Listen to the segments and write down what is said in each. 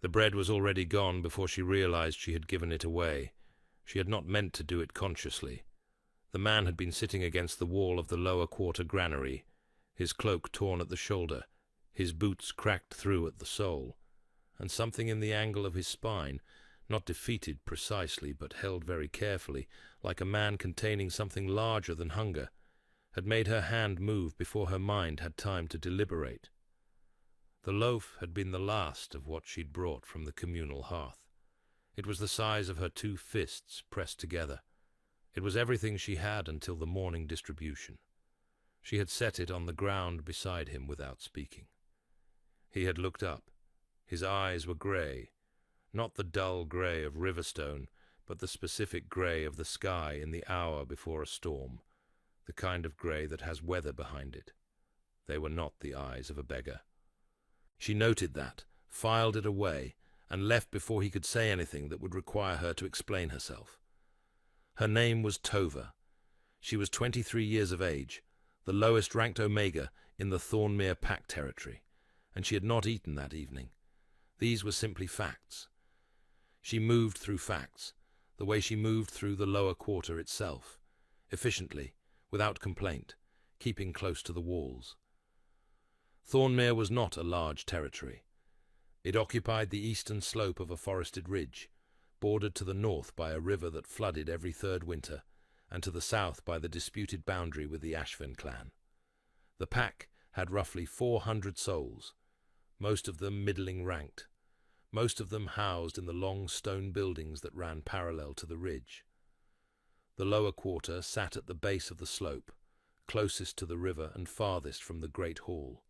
The bread was already gone before she realized she had given it away. She had not meant to do it consciously. The man had been sitting against the wall of the lower quarter granary, his cloak torn at the shoulder, his boots cracked through at the sole, and something in the angle of his spine, not defeated precisely but held very carefully, like a man containing something larger than hunger, had made her hand move before her mind had time to deliberate. The loaf had been the last of what she'd brought from the communal hearth. It was the size of her two fists pressed together. It was everything she had until the morning distribution. She had set it on the ground beside him without speaking. He had looked up. His eyes were grey, not the dull grey of Riverstone, but the specific grey of the sky in the hour before a storm, the kind of grey that has weather behind it. They were not the eyes of a beggar. She noted that, filed it away, and left before he could say anything that would require her to explain herself. Her name was Tova. She was 23 years of age, the lowest-ranked Omega in the Thornmere Pack territory, and she had not eaten that evening. These were simply facts. She moved through facts, the way she moved through the lower quarter itself, efficiently, without complaint, keeping close to the walls. Thornmere was not a large territory. It occupied the eastern slope of a forested ridge, bordered to the north by a river that flooded every third winter, and to the south by the disputed boundary with the Ashvin clan. The pack had roughly 400 souls, most of them middling ranked, most of them housed in the long stone buildings that ran parallel to the ridge. The lower quarter sat at the base of the slope, closest to the river and farthest from the great hall,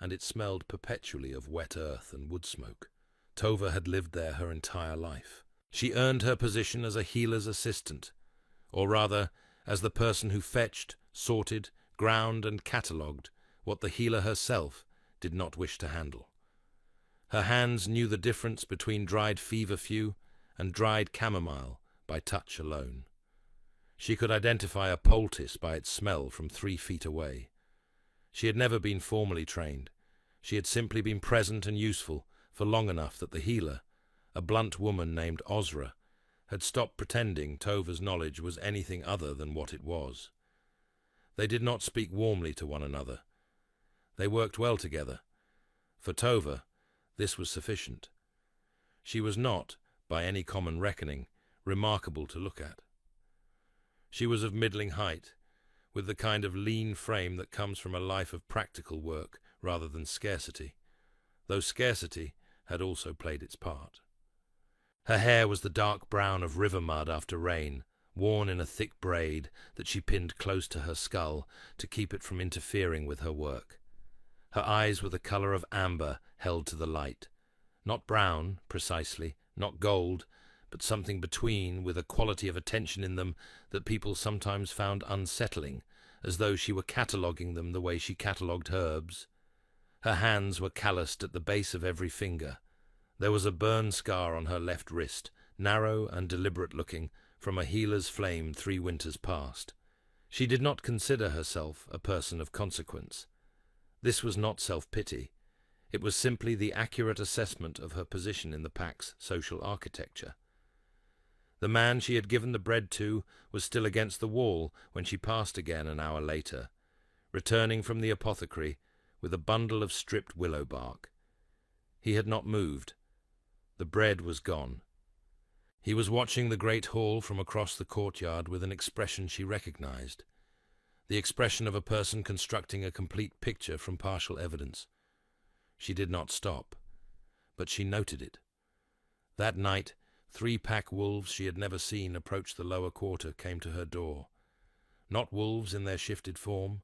and it smelled perpetually of wet earth and wood smoke. Tova had lived there her entire life. She earned her position as a healer's assistant, or rather, as the person who fetched, sorted, ground and catalogued what the healer herself did not wish to handle. Her hands knew the difference between dried feverfew and dried chamomile by touch alone. She could identify a poultice by its smell from 3 feet away. She had never been formally trained. She had simply been present and useful for long enough that the healer, a blunt woman named Osra, had stopped pretending Tova's knowledge was anything other than what it was. They did not speak warmly to one another. They worked well together. For Tova, this was sufficient. She was not, by any common reckoning, remarkable to look at. She was of middling height, with the kind of lean frame that comes from a life of practical work rather than scarcity, though scarcity had also played its part. Her hair was the dark brown of river mud after rain, worn in a thick braid that she pinned close to her skull to keep it from interfering with her work. Her eyes were the colour of amber held to the light, not brown, precisely, not gold, but something between, with a quality of attention in them that people sometimes found unsettling, as though she were cataloguing them the way she catalogued herbs. Her hands were calloused at the base of every finger. There was a burn scar on her left wrist, narrow and deliberate-looking, from a healer's flame 3 winters past. She did not consider herself a person of consequence. This was not self-pity. It was simply the accurate assessment of her position in the pack's social architecture. The man she had given the bread to was still against the wall when she passed again an hour later, returning from the apothecary with a bundle of stripped willow bark. He had not moved. The bread was gone. He was watching the great hall from across the courtyard with an expression she recognized, the expression of a person constructing a complete picture from partial evidence. She did not stop, but she noted it. That night, 3 pack wolves she had never seen approach the lower quarter came to her door. Not wolves in their shifted form,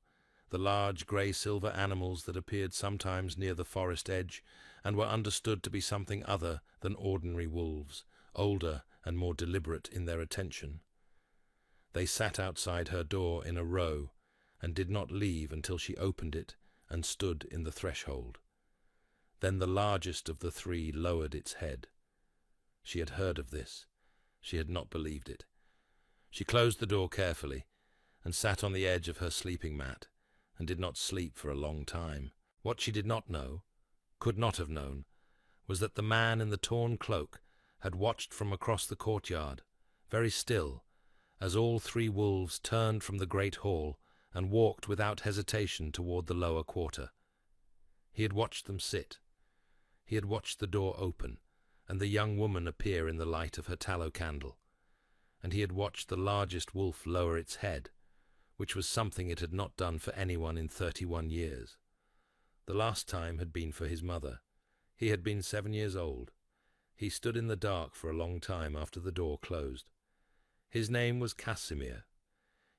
the large grey-silver animals that appeared sometimes near the forest edge and were understood to be something other than ordinary wolves, older and more deliberate in their attention. They sat outside her door in a row and did not leave until she opened it and stood in the threshold. Then the largest of the 3 lowered its head. She had heard of this. She had not believed it. She closed the door carefully and sat on the edge of her sleeping mat and did not sleep for a long time. What she did not know, could not have known, was that the man in the torn cloak had watched from across the courtyard, very still, as all three wolves turned from the great hall and walked without hesitation toward the lower quarter. He had watched them sit. He had watched the door open and the young woman appear in the light of her tallow candle, and he had watched the largest wolf lower its head, which was something it had not done for anyone in 31 years. The last time had been for his mother. He had been 7 years old. He stood in the dark for a long time after the door closed. His name was Casimir.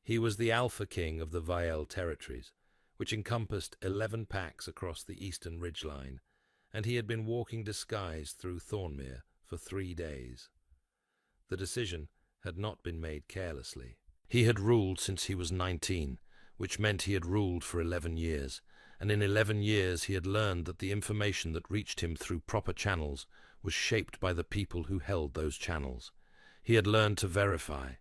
He was the Alpha King of the Vael territories, which encompassed 11 packs across the eastern ridgeline, and he had been walking disguised through Thornmere for 3 days. The decision had not been made carelessly. He had ruled since he was 19, which meant he had ruled for 11 years, and in 11 years he had learned that the information that reached him through proper channels was shaped by the people who held those channels. He had learned to verify.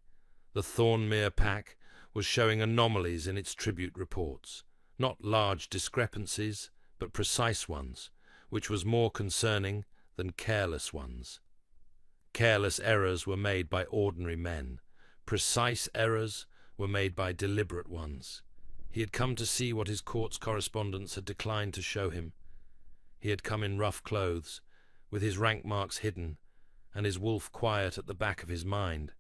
The Thornmere pack was showing anomalies in its tribute reports, not large discrepancies, but precise ones, which was more concerning than careless ones. Careless errors were made by ordinary men. Precise errors were made by deliberate ones. He had come to see what his court's correspondence had declined to show him. He had come in rough clothes, with his rank marks hidden, and his wolf quiet at the back of his mind,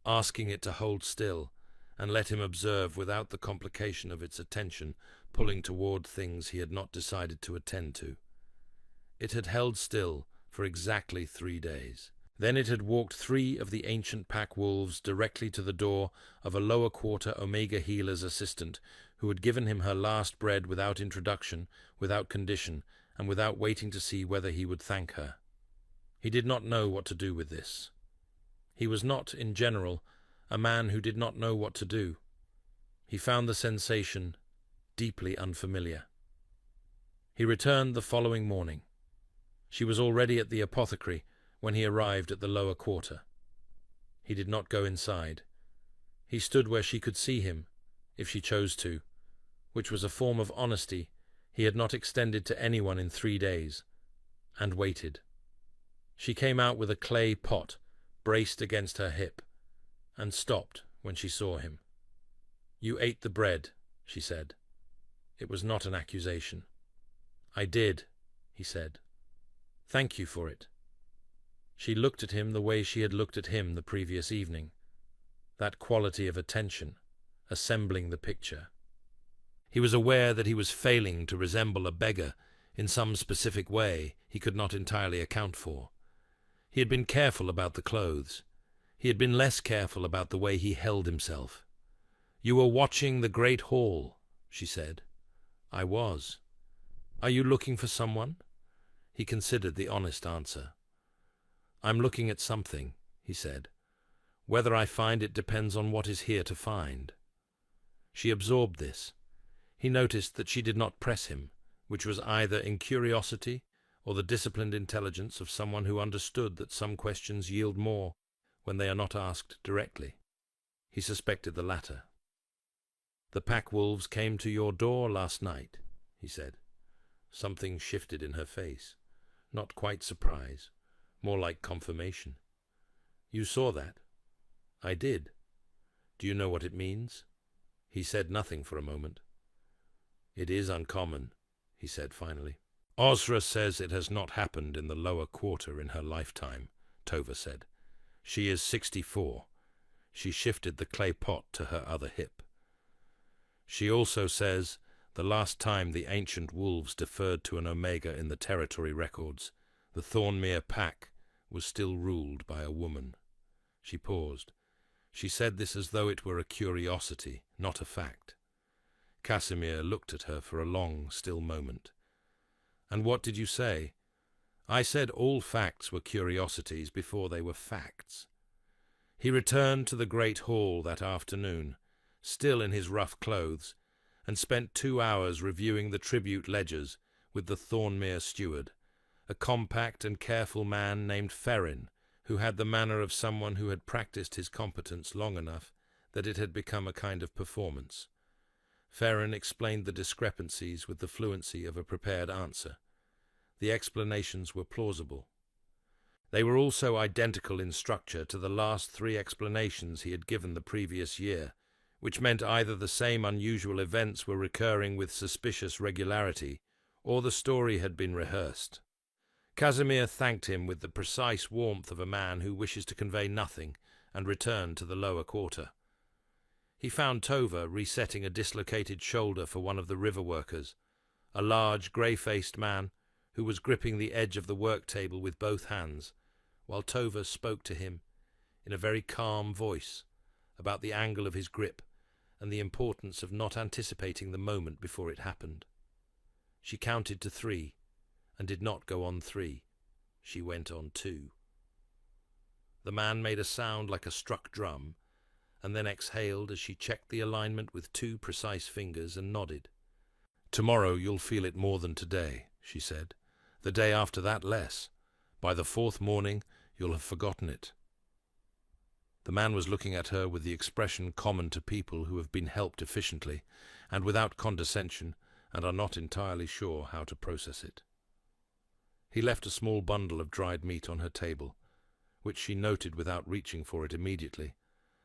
asking it to hold still and let him observe without the complication of its attention pulling toward things he had not decided to attend to. It had held still for exactly 3 days. Then it had walked 3 of the ancient pack wolves directly to the door of a lower quarter Omega healer's assistant, who had given him her last bread without introduction, without condition, and without waiting to see whether he would thank her. He did not know what to do with this. He was not, in general, a man who did not know what to do. He found the sensation deeply unfamiliar. He returned the following morning. She was already at the apothecary when he arrived at the lower quarter. He did not go inside. He stood where she could see him, if she chose to, which was a form of honesty he had not extended to anyone in 3 days, and waited. She came out with a clay pot braced against her hip, and stopped when she saw him. "You ate the bread," she said. It was not an accusation. "I did," he said. "Thank you for it." She looked at him the way she had looked at him the previous evening, that quality of attention, assembling the picture. He was aware that he was failing to resemble a beggar in some specific way he could not entirely account for. He had been careful about the clothes. He had been less careful about the way he held himself. "You were watching the great hall," she said. "I was." "Are you looking for someone?" He considered the honest answer. "I'm looking at something," he said. "Whether I find it depends on what is here to find." She absorbed this. He noticed that she did not press him, which was either in curiosity or the disciplined intelligence of someone who understood that some questions yield more when they are not asked directly. He suspected the latter. "The pack wolves came to your door last night," he said. Something shifted in her face. Not quite surprise, more like confirmation. "You saw that?" "I did." "Do you know what it means?" He said nothing for a moment. "It is uncommon," he said finally. "Osra says it has not happened in the lower quarter in her lifetime," Tova said. "She is 64. She shifted the clay pot to her other hip. She also says the last time the ancient wolves deferred to an Omega in the territory records, the Thornmere pack was still ruled by a woman." She paused. She said this as though it were a curiosity, not a fact. Casimir looked at her for a long, still moment. "And what did you say?" "I said all facts were curiosities before they were facts." He returned to the great hall that afternoon, still in his rough clothes, and spent 2 hours reviewing the tribute ledgers with the Thornmere steward, a compact and careful man named Ferrin, who had the manner of someone who had practiced his competence long enough that it had become a kind of performance. Ferrin explained the discrepancies with the fluency of a prepared answer. The explanations were plausible. They were also identical in structure to the last 3 explanations he had given the previous year, which meant either the same unusual events were recurring with suspicious regularity, or the story had been rehearsed. Casimir thanked him with the precise warmth of a man who wishes to convey nothing, and returned to the lower quarter. He found Tova resetting a dislocated shoulder for one of the river workers, a large, grey-faced man who was gripping the edge of the work table with both hands, while Tova spoke to him in a very calm voice about the angle of his grip and the importance of not anticipating the moment before it happened. She counted to 3, and did not go on 3. She went on 2. The man made a sound like a struck drum, and then exhaled as she checked the alignment with 2 precise fingers and nodded. "Tomorrow you'll feel it more than today," she said. "The day after that less. By the 4th morning you'll have forgotten it." The man was looking at her with the expression common to people who have been helped efficiently, and without condescension, and are not entirely sure how to process it. He left a small bundle of dried meat on her table, which she noted without reaching for it immediately,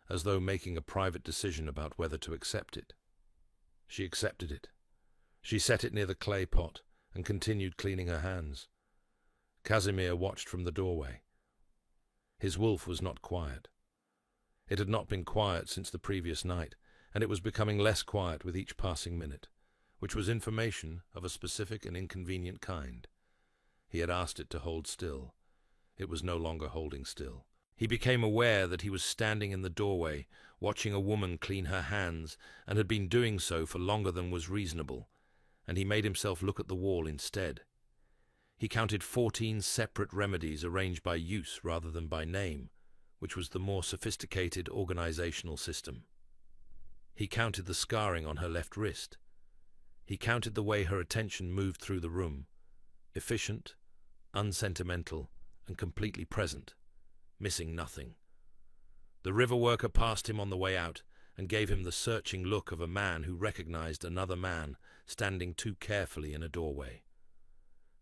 as though making a private decision about whether to accept it. She accepted it. She set it near the clay pot and continued cleaning her hands. Casimir watched from the doorway. His wolf was not quiet. It had not been quiet since the previous night, and it was becoming less quiet with each passing minute, which was information of a specific and inconvenient kind. He had asked it to hold still. It was no longer holding still. He became aware that he was standing in the doorway, watching a woman clean her hands, and had been doing so for longer than was reasonable, and he made himself look at the wall instead. He counted 14 separate remedies arranged by use rather than by name, which was the more sophisticated organizational system. He counted the scarring on her left wrist. He counted the way her attention moved through the room, efficient, unsentimental, and completely present, missing nothing. The river worker passed him on the way out and gave him the searching look of a man who recognized another man standing too carefully in a doorway.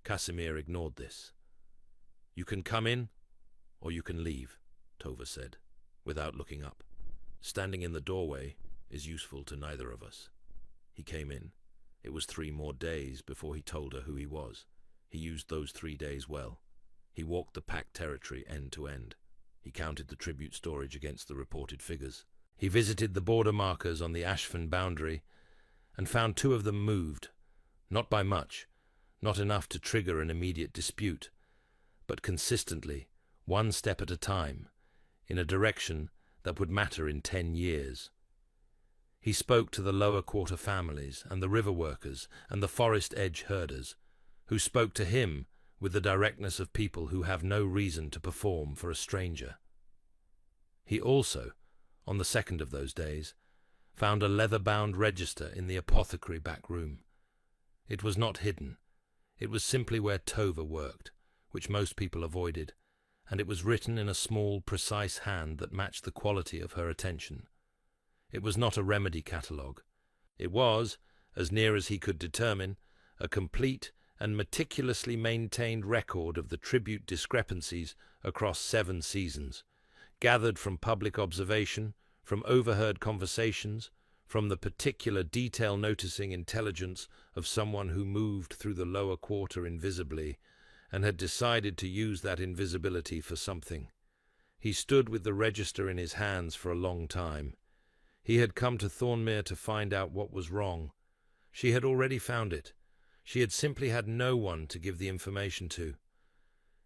Casimir ignored this. "You can come in, or you can leave," Tova said, without looking up. "Standing in the doorway is useful to neither of us." He came in. It was 3 more days before he told her who he was. He used those 3 days well. He walked the packed territory end to end. He counted the tribute storage against the reported figures. He visited the border markers on the Ashford boundary and found 2 of them moved, not by much, not enough to trigger an immediate dispute, but consistently, 1 step at a time, in a direction that would matter in 10 years. He spoke to the lower quarter families and the river workers and the forest edge herders, who spoke to him with the directness of people who have no reason to perform for a stranger. He also, on the 2nd of those days, found a leather-bound register in the apothecary back room. It was not hidden. It was simply where Tova worked, which most people avoided, and it was written in a small, precise hand that matched the quality of her attention. It was not a remedy catalogue. It was, as near as he could determine, a complete and meticulously maintained record of the tribute discrepancies across 7 seasons, gathered from public observation, from overheard conversations, from the particular detail-noticing intelligence of someone who moved through the lower quarter invisibly and had decided to use that invisibility for something. He stood with the register in his hands for a long time. He had come to Thornmere to find out what was wrong. She had already found it. She had simply had no one to give the information to.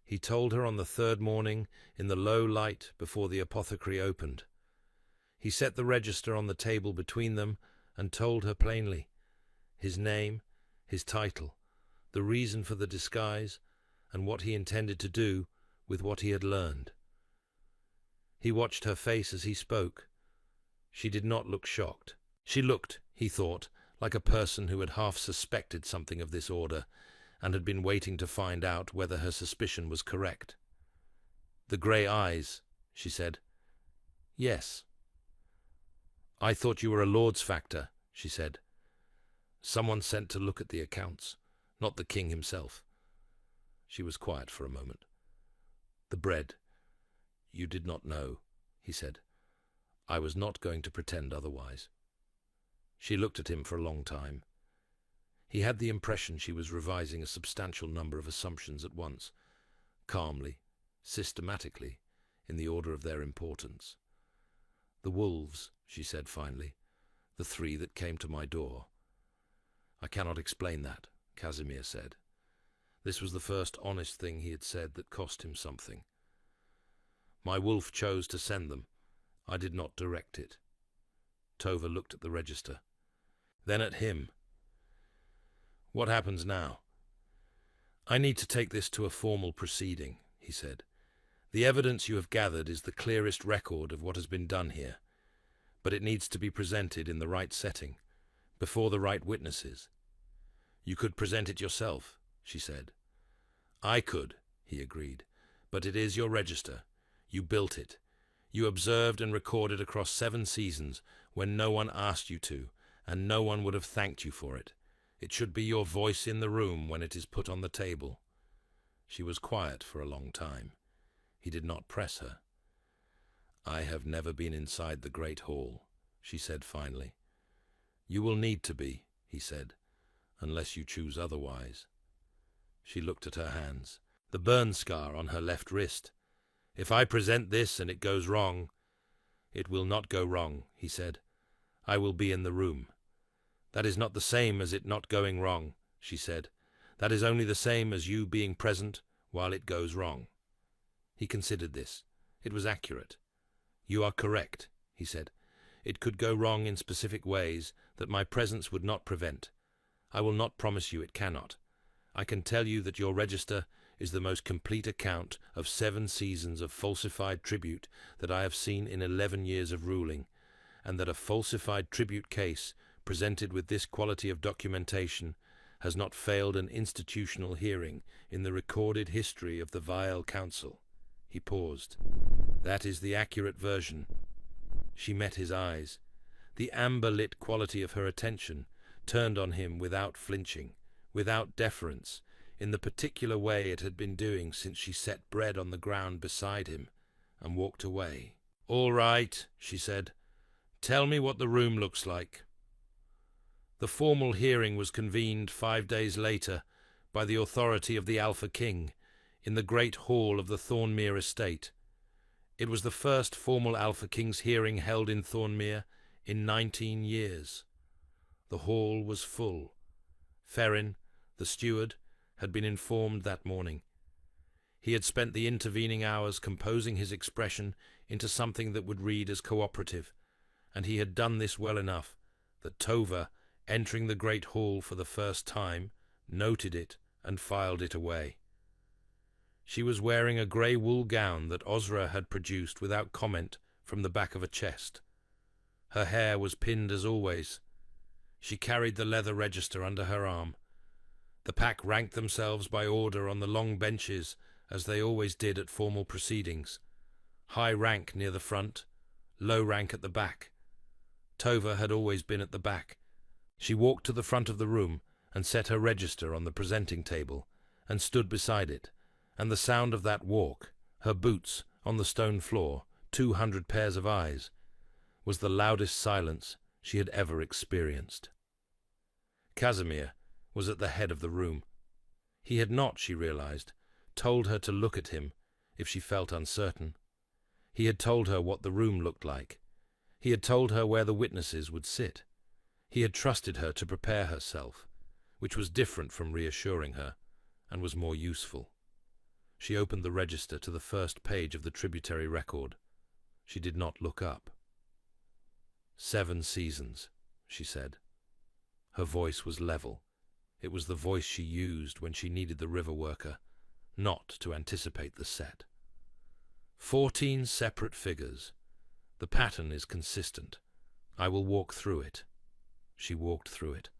He told her on the 3rd morning, in the low light before the apothecary opened. He set the register on the table between them and told her plainly his name, his title, the reason for the disguise, and what he intended to do with what he had learned. He watched her face as he spoke. She did not look shocked. She looked, he thought, like a person who had half suspected something of this order and had been waiting to find out whether her suspicion was correct. "The grey eyes," she said. "Yes." "I thought you were a Lord's factor," she said. "Someone sent to look at the accounts, not the king himself." She was quiet for a moment. "The bread. You did not know," he said. "I was not going to pretend otherwise." She looked at him for a long time. He had the impression she was revising a substantial number of assumptions at once, calmly, systematically, in the order of their importance. "The wolves," she said finally, "the 3 that came to my door." "I cannot explain that," Casimir said. This was the first honest thing he had said that cost him something. "My wolf chose to send them. I did not direct it." Tova looked at the register, then at him. "What happens now?" "I need to take this to a formal proceeding," he said. "The evidence you have gathered is the clearest record of what has been done here, but it needs to be presented in the right setting, before the right witnesses." "You could present it yourself," she said. "I could," he agreed, "but it is your register. You built it. You observed and recorded across 7 seasons when no one asked you to, and no one would have thanked you for it. It should be your voice in the room when it is put on the table." She was quiet for a long time. He did not press her. "I have never been inside the Great Hall," she said finally. "You will need to be," he said, "unless you choose otherwise." She looked at her hands. "The burn scar on her left wrist. If I present this and it goes wrong—" "It will not go wrong," he said. "I will be in the room." "That is not the same as it not going wrong," she said. "That is only the same as you being present while it goes wrong." He considered this. It was accurate. "You are correct," he said. "It could go wrong in specific ways that my presence would not prevent. I will not promise you it cannot. I can tell you that your register is the most complete account of 7 seasons of falsified tribute that I have seen in 11 years of ruling, and that a falsified tribute case presented with this quality of documentation has not failed an institutional hearing in the recorded history of the Vile Council." He paused. "That is the accurate version." She met his eyes. The amber-lit quality of her attention turned on him without flinching, without deference, in the particular way it had been doing since she set bread on the ground beside him and walked away. "All right," she said. "Tell me what the room looks like." The formal hearing was convened 5 days later by the authority of the Alpha King in the great hall of the Thornmere estate. It was the first formal Alpha King's hearing held in Thornmere in 19 years. The hall was full. Ferrin, the steward, had been informed that morning. He had spent the intervening hours composing his expression into something that would read as cooperative, and he had done this well enough that Tova, entering the great hall for the first time, noted it and filed it away. She was wearing a grey wool gown that Ozra had produced without comment from the back of a chest. Her hair was pinned as always. She carried the leather register under her arm. The pack ranked themselves by order on the long benches, as they always did at formal proceedings. High rank near the front, low rank at the back. Tova had always been at the back. She walked to the front of the room and set her register on the presenting table and stood beside it, and the sound of that walk, her boots on the stone floor, 200 pairs of eyes, was the loudest silence she had ever experienced. Casimir was at the head of the room. He had not, she realized, told her to look at him if she felt uncertain. He had told her what the room looked like. He had told her where the witnesses would sit. He had trusted her to prepare herself, which was different from reassuring her, and was more useful. She opened the register to the first page of the tributary record. She did not look up. 7 seasons, she said. Her voice was level. It was the voice she used when she needed the river worker, not to anticipate the set. 14 separate figures. The pattern is consistent. I will walk through it. She walked through it.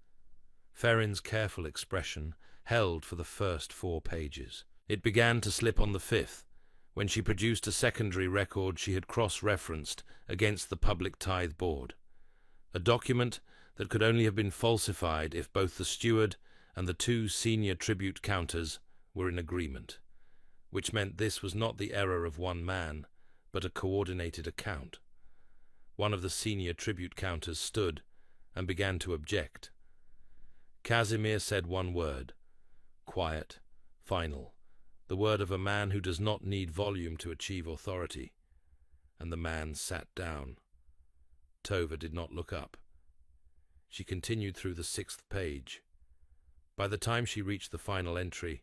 Ferrin's careful expression held for the first 4 pages. It began to slip on the 5th, when she produced a secondary record she had cross-referenced against the Public Tithe Board, a document that could only have been falsified if both the steward and the 2 senior tribute counters, were in agreement, which meant this was not the error of one man, but a coordinated account. One of the senior tribute counters stood and began to object. Casimir said one word, quiet, final, the word of a man who does not need volume to achieve authority, and the man sat down. Tova did not look up. She continued through the 6th page. By the time she reached the final entry,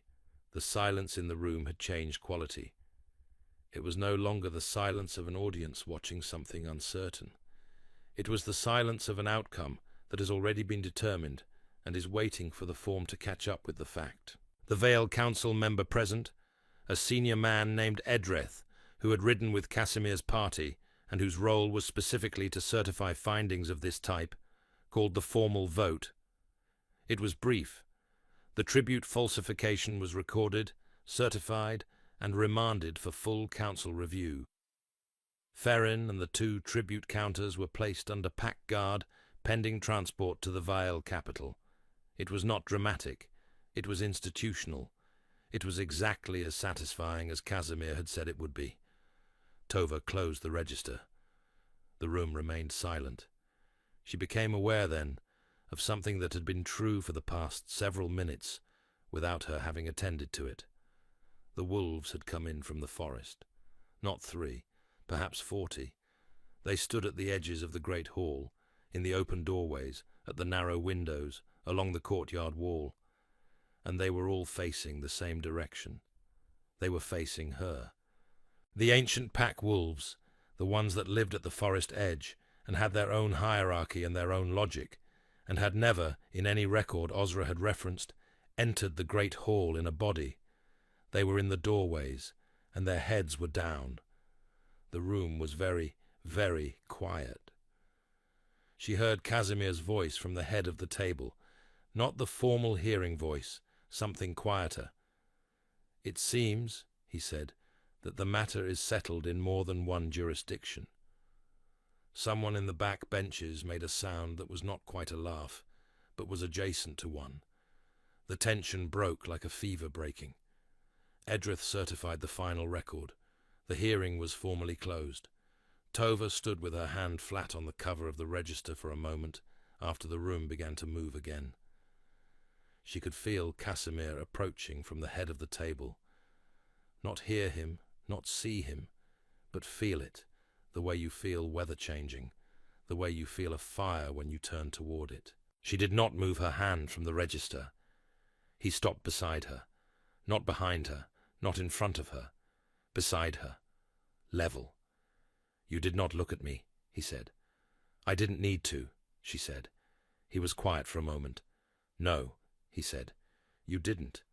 the silence in the room had changed quality. It was no longer the silence of an audience watching something uncertain. It was the silence of an outcome that has already been determined and is waiting for the form to catch up with the fact. The Vale Council member present, a senior man named Edreth, who had ridden with Casimir's party and whose role was specifically to certify findings of this type, called the formal vote. It was brief. The tribute falsification was recorded, certified, and remanded for full council review. Ferrin and the 2 tribute counters were placed under pack guard, pending transport to the Vale capital. It was not dramatic. It was institutional. It was exactly as satisfying as Casimir had said it would be. Tova closed the register. The room remained silent. She became aware, then, of something that had been true for the past several minutes, without her having attended to it. The wolves had come in from the forest. Not 3, perhaps 40. They stood at the edges of the great hall, in the open doorways, at the narrow windows, along the courtyard wall, and they were all facing the same direction. They were facing her. The ancient pack wolves, the ones that lived at the forest edge, and had their own hierarchy and their own logic, and had never, in any record Ozra had referenced, entered the great hall in a body. They were in the doorways, and their heads were down. The room was very, very quiet. She heard Casimir's voice from the head of the table, not the formal hearing voice, something quieter. "It seems," he said, "that the matter is settled in more than one jurisdiction." Someone in the back benches made a sound that was not quite a laugh, but was adjacent to one. The tension broke like a fever breaking. Edrith certified the final record. The hearing was formally closed. Tova stood with her hand flat on the cover of the register for a moment after the room began to move again. She could feel Casimir approaching from the head of the table. Not hear him, not see him, but feel it, the way you feel weather changing, the way you feel a fire when you turn toward it. She did not move her hand from the register. He stopped beside her, not behind her, not in front of her, beside her, level. "You did not look at me," he said. "I didn't need to," she said. He was quiet for a moment. "No," he said. "You didn't."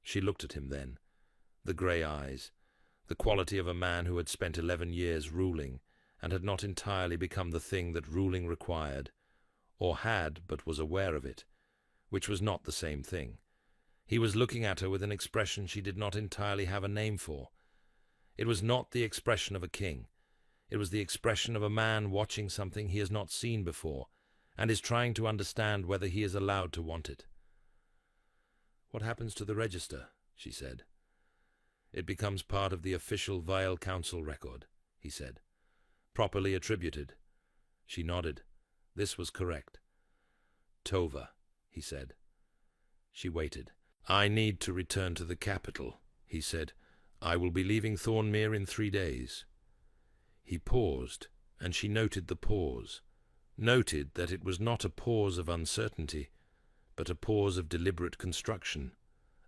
She looked at him then. The grey eyes, the quality of a man who had spent 11 years ruling and had not entirely become the thing that ruling required, or had but was aware of it, which was not the same thing. He was looking at her with an expression she did not entirely have a name for. It was not the expression of a king. It was the expression of a man watching something he has not seen before and is trying to understand whether he is allowed to want it. "What happens to the register?" she said. "It becomes part of the official Vale Council record," he said. "Properly attributed." She nodded. This was correct. "Tova," he said. She waited. "I need to return to the capital," he said. "I will be leaving Thornmere in 3 days." He paused, and she noted the pause, noted that it was not a pause of uncertainty, but a pause of deliberate construction,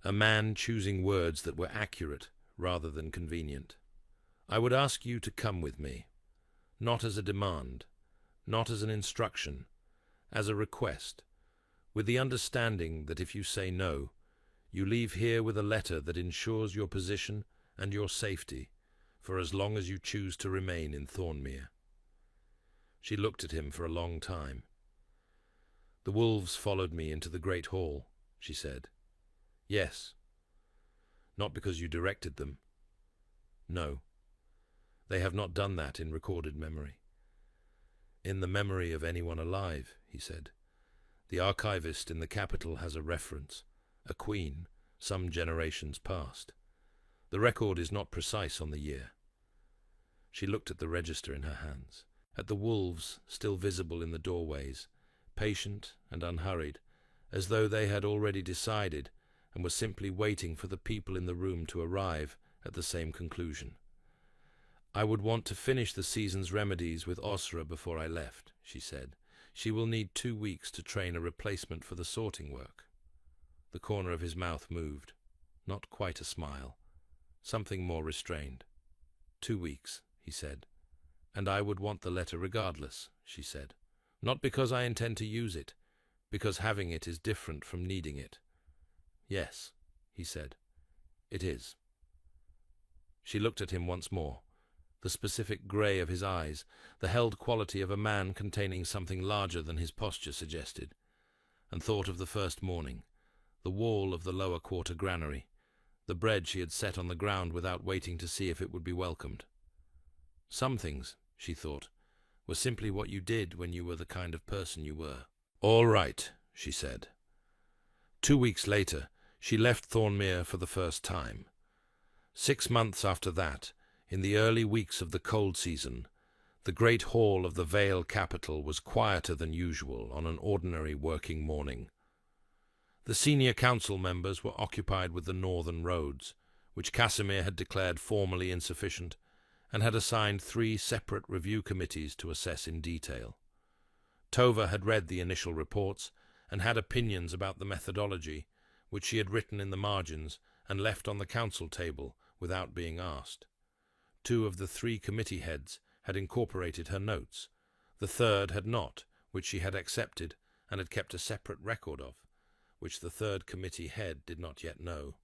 a man choosing words that were accurate rather than convenient. "I would ask you to come with me, not as a demand, not as an instruction, as a request, with the understanding that if you say no, you leave here with a letter that ensures your position and your safety for as long as you choose to remain in Thornmere." She looked at him for a long time. "The wolves followed me into the great hall," she said. "Yes." "Not because you directed them?" "No. They have not done that in recorded memory." "In the memory of anyone alive," he said. "The archivist in the capital has a reference, a queen, some generations past. The record is not precise on the year. She looked at the register in her hands, at the wolves still visible in the doorways, patient and unhurried, as though they had already decided and were simply waiting for the people in the room to arrive at the same conclusion. "I would want to finish the season's remedies with Osra before I left," she said. "She will need 2 weeks to train a replacement for the sorting work." The corner of his mouth moved, not quite a smile, something more restrained. 2 weeks, he said. "And I would want the letter regardless," she said. "Not because I intend to use it, because having it is different from needing it." "Yes," he said, "it is." She looked at him once more, the specific grey of his eyes, the held quality of a man containing something larger than his posture suggested, and thought of the first morning, the wall of the lower quarter granary, the bread she had set on the ground without waiting to see if it would be welcomed. Some things, she thought, were simply what you did when you were the kind of person you were. "All right," she said. 2 weeks later, she left Thornmere for the first time. 6 months after that, in the early weeks of the cold season, the great hall of the Vale capital was quieter than usual on an ordinary working morning. The senior council members were occupied with the northern roads, which Casimir had declared formally insufficient, and had assigned 3 separate review committees to assess in detail. Tova had read the initial reports and had opinions about the methodology, which she had written in the margins and left on the council table without being asked. 2 of the 3 committee heads had incorporated her notes. The third had not, which she had accepted and had kept a separate record of, which the 3rd committee head did not yet know.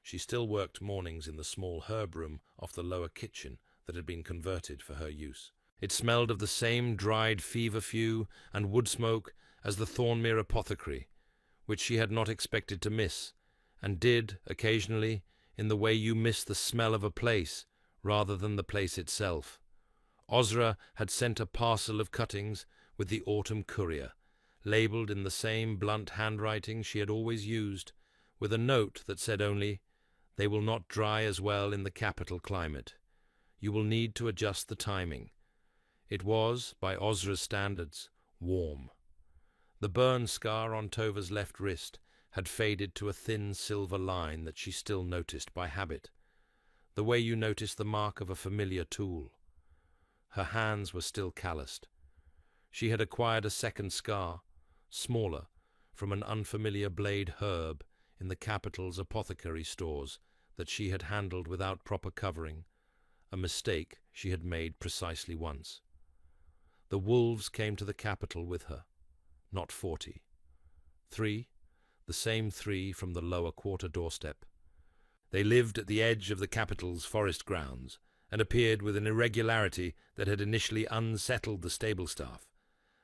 She still worked mornings in the small herb room off the lower kitchen that had been converted for her use. It smelled of the same dried feverfew and wood smoke as the Thornmere apothecary, which she had not expected to miss, and did, occasionally, in the way you miss the smell of a place rather than the place itself. Osra had sent a parcel of cuttings with the autumn courier, labelled in the same blunt handwriting she had always used, with a note that said only, "They will not dry as well in the capital climate. You will need to adjust the timing." It was, by Osra's standards, warm. The burn scar on Tova's left wrist had faded to a thin silver line that she still noticed by habit, the way you notice the mark of a familiar tool. Her hands were still calloused. She had acquired a second scar, smaller, from an unfamiliar blade herb in the capital's apothecary stores that she had handled without proper covering, a mistake she had made precisely once. The wolves came to the capital with her, not 40. 3, the same 3 from the lower quarter doorstep. They lived at the edge of the capital's forest grounds, and appeared with an irregularity that had initially unsettled the stable staff,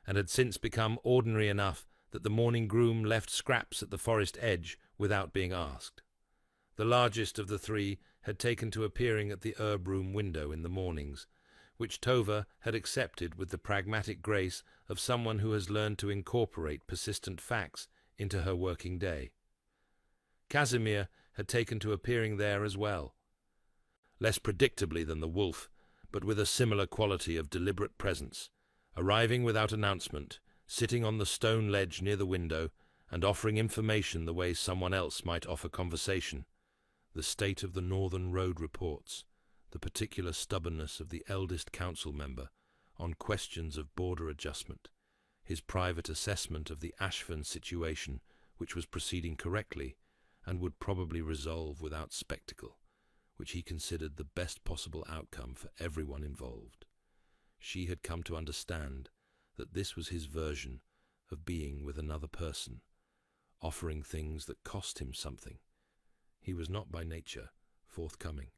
and had since become ordinary enough that the morning groom left scraps at the forest edge without being asked. The largest of the 3 had taken to appearing at the herb room window in the mornings, which Tova had accepted with the pragmatic grace of someone who has learned to incorporate persistent facts into her working day. Casimir had taken to appearing there as well, less predictably than the wolf, but with a similar quality of deliberate presence, arriving without announcement, sitting on the stone ledge near the window, and offering information the way someone else might offer conversation. The state of the northern road reports, the particular stubbornness of the eldest council member on questions of border adjustment, his private assessment of the Ashford situation, which was proceeding correctly and would probably resolve without spectacle, which he considered the best possible outcome for everyone involved. She had come to understand that this was his version of being with another person, offering things that cost him something. He was not by nature forthcoming.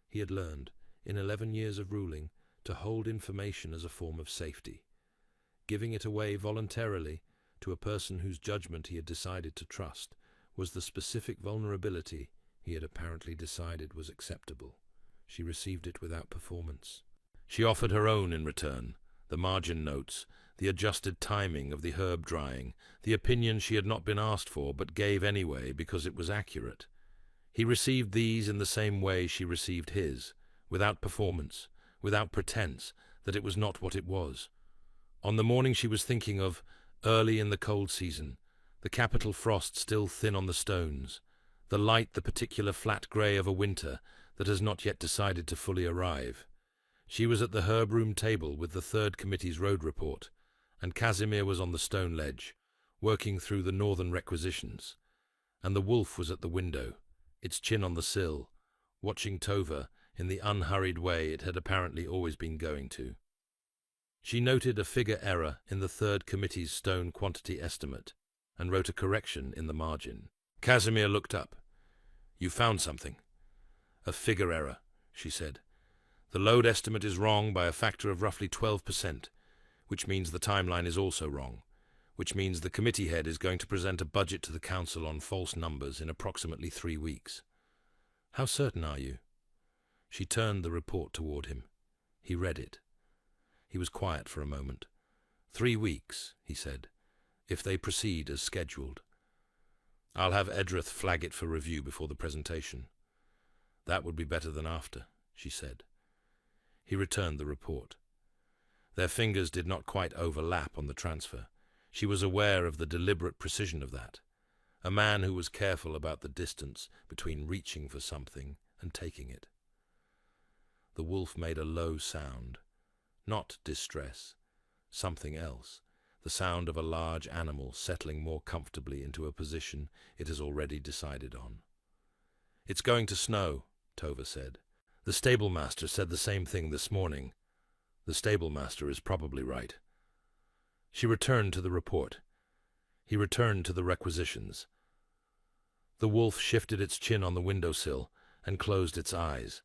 He had learned, in 11 years of ruling, to hold information as a form of safety. Giving it away voluntarily to a person whose judgment he had decided to trust was the specific vulnerability he had apparently decided was acceptable. She received it without performance. She offered her own in return, the margin notes, the adjusted timing of the herb drying, the opinion she had not been asked for but gave anyway because it was accurate. He received these in the same way she received his, without performance, without pretense that it was not what it was. On the morning she was thinking of, early in the cold season, the capital frost still thin on the stones, the light the particular flat grey of a winter that has not yet decided to fully arrive. She was at the herb room table with the Third Committee's road report, and Casimir was on the stone ledge, working through the northern requisitions, and the wolf was at the window, its chin on the sill, watching Tova in the unhurried way it had apparently always been going to. She noted a figure error in the Third Committee's stone quantity estimate, and wrote a correction in the margin. Casimir looked up. "You found something?" "A figure error," she said. "The load estimate is wrong by a factor of roughly 12%, which means the timeline is also wrong, which means the committee head is going to present a budget to the council on false numbers in approximately 3 weeks. How certain are you?" She turned the report toward him. He read it. He was quiet for a moment. 3 weeks, he said, if they proceed as scheduled. "I'll have Edrith flag it for review before the presentation." "That would be better than after," she said. He returned the report. Their fingers did not quite overlap on the transfer. She was aware of the deliberate precision of that. A man who was careful about the distance between reaching for something and taking it. The wolf made a low sound. Not distress. Something else. The sound of a large animal settling more comfortably into a position it has already decided on. "It's going to snow," Tova said. "The stablemaster said the same thing this morning. The stablemaster is probably right." She returned to the report. He returned to the requisitions. The wolf shifted its chin on the windowsill and closed its eyes.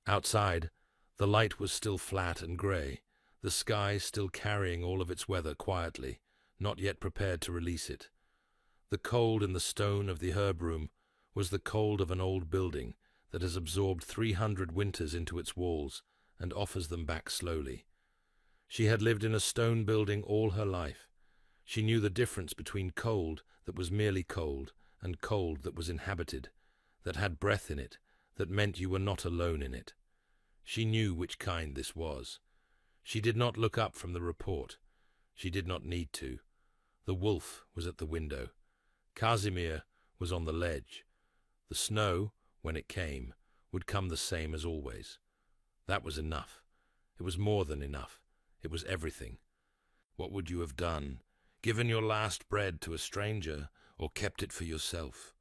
Outside, the light was still flat and grey, the sky still carrying all of its weather quietly, not yet prepared to release it. The cold in the stone of the herb room was the cold of an old building that has absorbed 300 winters into its walls and offers them back slowly. She had lived in a stone building all her life. She knew the difference between cold that was merely cold and cold that was inhabited, that had breath in it, that meant you were not alone in it. She knew which kind this was. She did not look up from the report. She did not need to. The wolf was at the window. Casimir was on the ledge. The snow, when it came, would come the same as always. That was enough. It was more than enough. It was everything. What would you have done? Given your last bread to a stranger, or kept it for yourself?